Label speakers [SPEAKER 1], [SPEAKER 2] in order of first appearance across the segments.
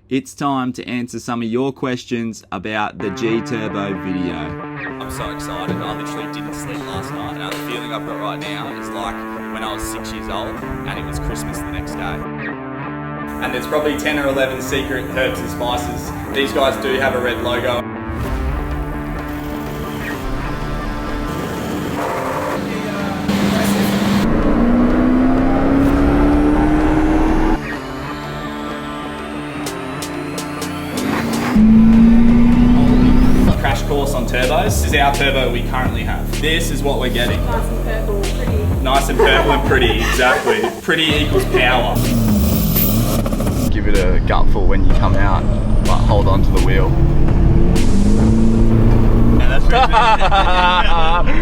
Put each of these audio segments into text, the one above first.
[SPEAKER 1] it's time to answer some of your questions about the Gturbo video.
[SPEAKER 2] I'm so excited. I literally didn't sleep last night. Now the feeling I've got right now is like when I was 6 years old and it was Christmas the next day. And there's probably 10 or 11 secret herbs and spices. These guys do have a red logo. Crash course on turbos. This is our turbo we currently have. This is what we're getting.
[SPEAKER 3] Nice and purple, pretty.
[SPEAKER 2] Nice and purple and pretty, exactly. Pretty equals power. Give it a gutful when you come out, but hold on to the wheel. Yeah, that's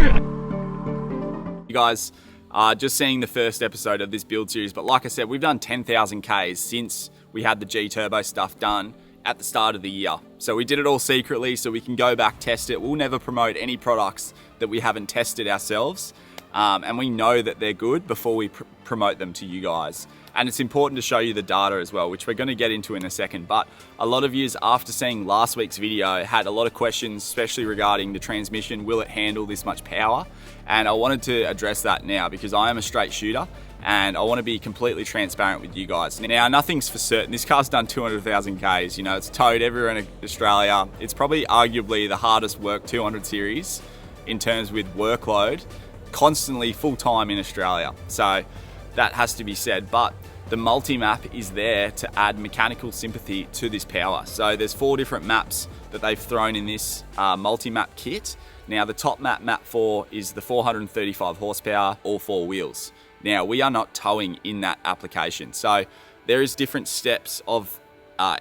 [SPEAKER 2] pretty You guys are just seeing the first episode of this build series, but like I said, we've done 10,000 Ks since we had the Gturbo stuff done at the start of the year. So we did it all secretly so we can go back, test it. We'll never promote any products that we haven't tested ourselves. And we know that they're good before we promote them to you guys. And it's important to show you the data as well, which we're going to get into in a second. But a lot of yous, after seeing last week's video, had a lot of questions, especially regarding the transmission. Will it handle this much power? And I wanted to address that now because I am a straight shooter and I want to be completely transparent with you guys. Now, nothing's for certain. This car's done 200,000 Ks. You know, it's towed everywhere in Australia. It's probably arguably the hardest work 200 series in terms with workload, constantly full time in Australia. So that has to be said, but the multi-map is there to add mechanical sympathy to this power. So there's 4 different maps that they've thrown in this multi-map kit. Now the top map, map 4, is the 435 horsepower, all 4 wheels. Now we are not towing in that application. So there is different steps of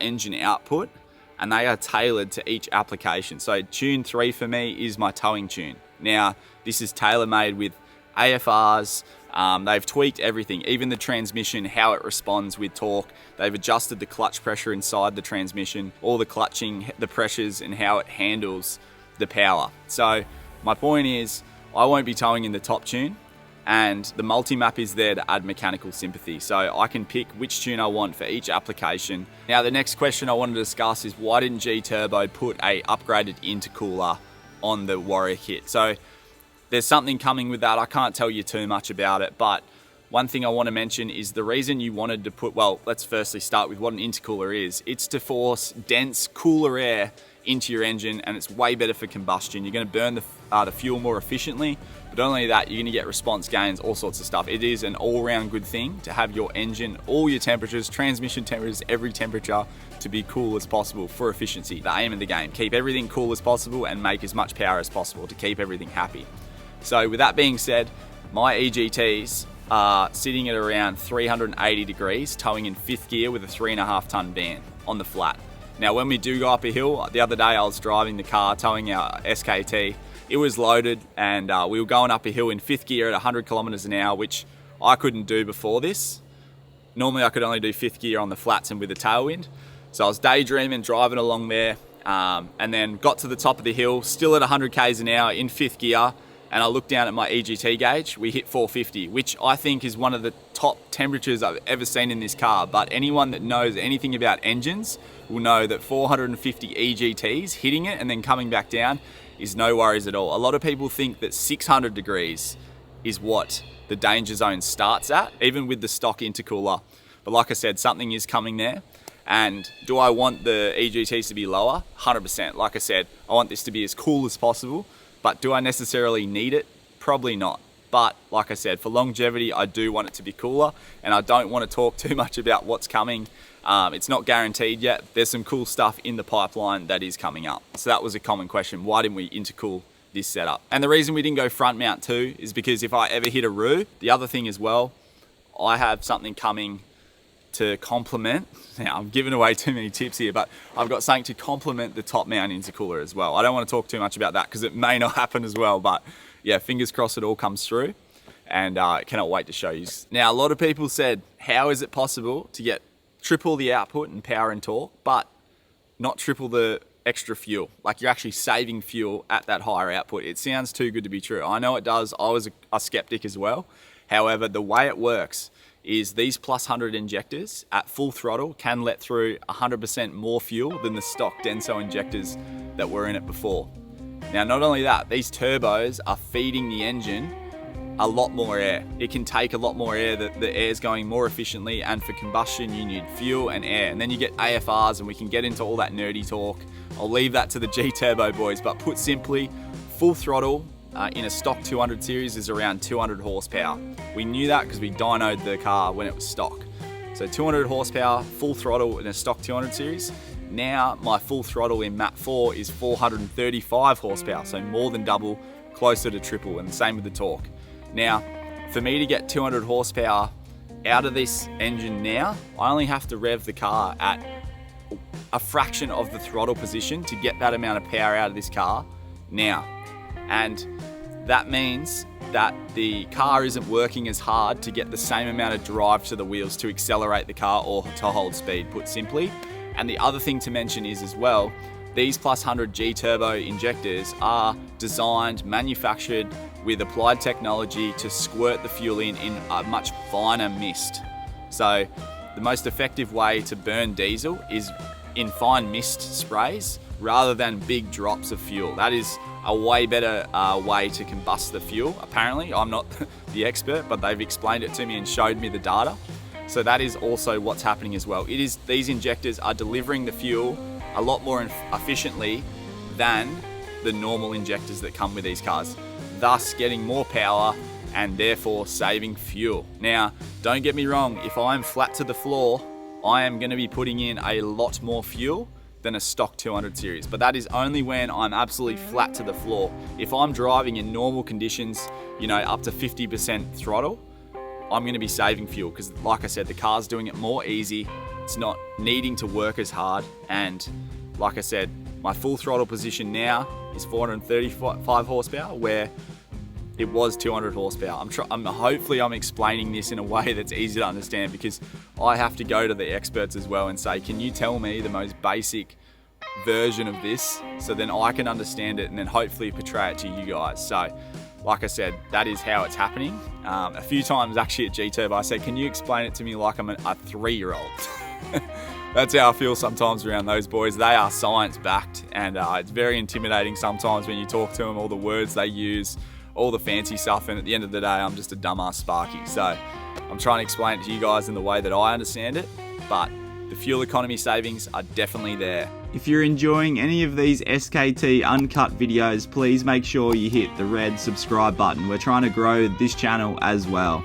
[SPEAKER 2] engine output and they are tailored to each application. So tune 3 for me is my towing tune. Now this is tailor-made with AFRs. They've tweaked everything, even the transmission, how it responds with torque. They've adjusted the clutch pressure inside the transmission, all the clutching, the pressures and how it handles the power. So my point is I won't be towing in the top tune and the multi-map is there to add mechanical sympathy. So I can pick which tune I want for each application. Now the next question I wanted to discuss is why didn't Gturbo put a upgraded intercooler on the Warrior kit? So there's something coming with that. I can't tell you too much about it, but one thing I want to mention is the reason you wanted to put, well, let's firstly start with what an intercooler is. It's to force dense, cooler air into your engine and it's way better for combustion. You're going to burn the fuel more efficiently, but not only that, you're going to get response gains, all sorts of stuff. It is an all-round good thing to have your engine, all your temperatures, transmission temperatures, every temperature to be cool as possible for efficiency. The aim of the game, keep everything cool as possible and make as much power as possible to keep everything happy. So with that being said, my EGTs are sitting at around 380 degrees, towing in 5th gear with a 3.5 ton van on the flat. Now when we do go up a hill, the other day I was driving the car, towing our SKT, it was loaded and we were going up a hill in 5th gear at 100 kilometers an hour, which I couldn't do before this. Normally I could only do 5th gear on the flats and with a tailwind. So I was daydreaming, driving along there and then got to the top of the hill, still at 100 Ks an hour in 5th gear. And I looked down at my EGT gauge, we hit 450, which I think is one of the top temperatures I've ever seen in this car. But anyone that knows anything about engines will know that 450 EGTs, hitting it and then coming back down is no worries at all. A lot of people think that 600 degrees is what the danger zone starts at, even with the stock intercooler. But like I said, something is coming there. And do I want the EGTs to be lower? 100%. Like I said, I want this to be as cool as possible. But do I necessarily need it? Probably not. But like I said, for longevity, I do want it to be cooler and I don't want to talk too much about what's coming. It's not guaranteed yet. There's some cool stuff in the pipeline that is coming up. So that was a common question. Why didn't we intercool this setup? And the reason we didn't go front mount too is because if I ever hit a roo, the other thing as well, I have something coming to complement. Now I'm giving away too many tips here, but I've got something to complement the top mount intercooler as well. I don't want to talk too much about that because it may not happen as well, but yeah, fingers crossed it all comes through and I cannot wait to show you. Now a lot of people said, how is it possible to get triple the output and power and torque, but not triple the extra fuel? Like you're actually saving fuel at that higher output. It sounds too good to be true. I know it does. I was a skeptic as well. However, the way it works is these plus 100 injectors at full throttle can let through 100% more fuel than the stock Denso injectors that were in it before. Now, not only that, these turbos are feeding the engine a lot more air. It can take a lot more air, the air's going more efficiently, and for combustion you need fuel and air. And then you get AFRs, and we can get into all that nerdy talk. I'll leave that to the Gturbo boys, but put simply, full throttle in a stock 200 series is around 200 horsepower. We knew that because we dynoed the car when it was stock. So 200 horsepower, full throttle in a stock 200 series. Now my full throttle in Map 4 is 435 horsepower, so more than double, closer to triple, and the same with the torque. Now, for me to get 200 horsepower out of this engine now, I only have to rev the car at a fraction of the throttle position to get that amount of power out of this car now. And that means that the car isn't working as hard to get the same amount of drive to the wheels to accelerate the car or to hold speed, put simply. And the other thing to mention is as well, these plus 100 Gturbo injectors are designed, manufactured with applied technology to squirt the fuel in a much finer mist. So the most effective way to burn diesel is in fine mist sprays rather than big drops of fuel. That is a way better way to combust the fuel, apparently. I'm not the expert, but they've explained it to me and showed me the data. So that is also what's happening as well. These injectors are delivering the fuel a lot more efficiently than the normal injectors that come with these cars, thus getting more power and therefore saving fuel. Now, don't get me wrong, if I'm flat to the floor, I am going to be putting in a lot more fuel than a stock 200 series, but that is only when I'm absolutely flat to the floor. If I'm driving in normal conditions, you know, up to 50% throttle, I'm going to be saving fuel because, like I said, the car's doing it more easy. It's not needing to work as hard. And like I said, my full throttle position now is 435 horsepower, where it was 200 horsepower. Hopefully I'm explaining this in a way that's easy to understand, because I have to go to the experts as well and say, can you tell me the most basic version of this so then I can understand it and then hopefully portray it to you guys. So like I said, that is how it's happening. A few times actually at Gturbo I said, can you explain it to me like I'm a 3-year-old? That's how I feel sometimes around those boys. They are science backed, and it's very intimidating sometimes when you talk to them, all the words they use, all the fancy stuff, and at the end of the day I'm just a dumbass Sparky. So I'm trying to explain it to you guys in the way that I understand it, but the fuel economy savings are definitely there.
[SPEAKER 1] If you're enjoying any of these SKT uncut videos, please make sure you hit the red subscribe button. We're trying to grow this channel as well.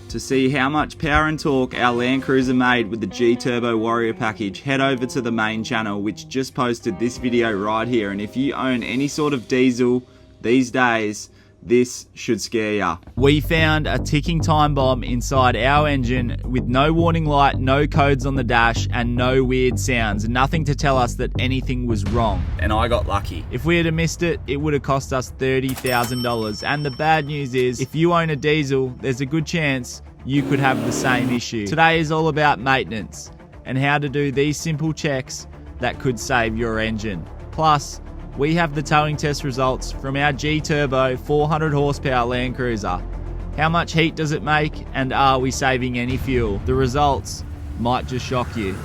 [SPEAKER 1] To see how much power and torque our Landcruiser made with the Gturbo Warrior package, head over to the main channel, which just posted this video right here. And if you own any sort of diesel these days, this should scare ya. We found a ticking time bomb inside our engine with no warning light, no codes on the dash, and no weird sounds. Nothing to tell us that anything was wrong.
[SPEAKER 2] And I got lucky.
[SPEAKER 1] If we had missed it, it would have cost us $30,000. And the bad news is, if you own a diesel, there's a good chance you could have the same issue. Today is all about maintenance and how to do these simple checks that could save your engine. Plus, we have the towing test results from our Gturbo 400 horsepower Landcruiser. How much heat does it make, and are we saving any fuel? The results might just shock you.